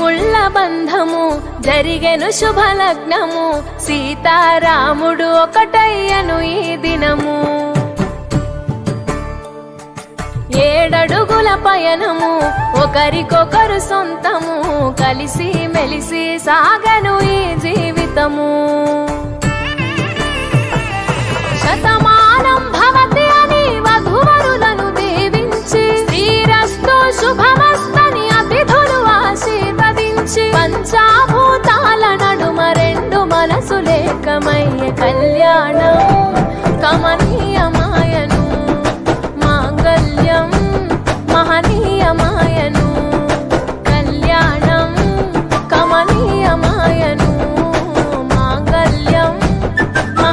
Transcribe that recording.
దేవుళ్ళ బంధము జరిగెను శుభలగ్నము సీతారాముడు ఒకటయ్యను ఈ దినము 7 అడుగుల పయనము ఒకరికొకరు సొంతము కలిసి మెలిసి సాగను ఈ జీవితము శతమానం భవతి అని వధువరులను దీవించి శ్రీరస్తు శుభమస్తని అతిథులు ఆశీర్వదించి పంచాభూతాల నడుమ 2 మనసులేకమయ్యే కళ్యాణం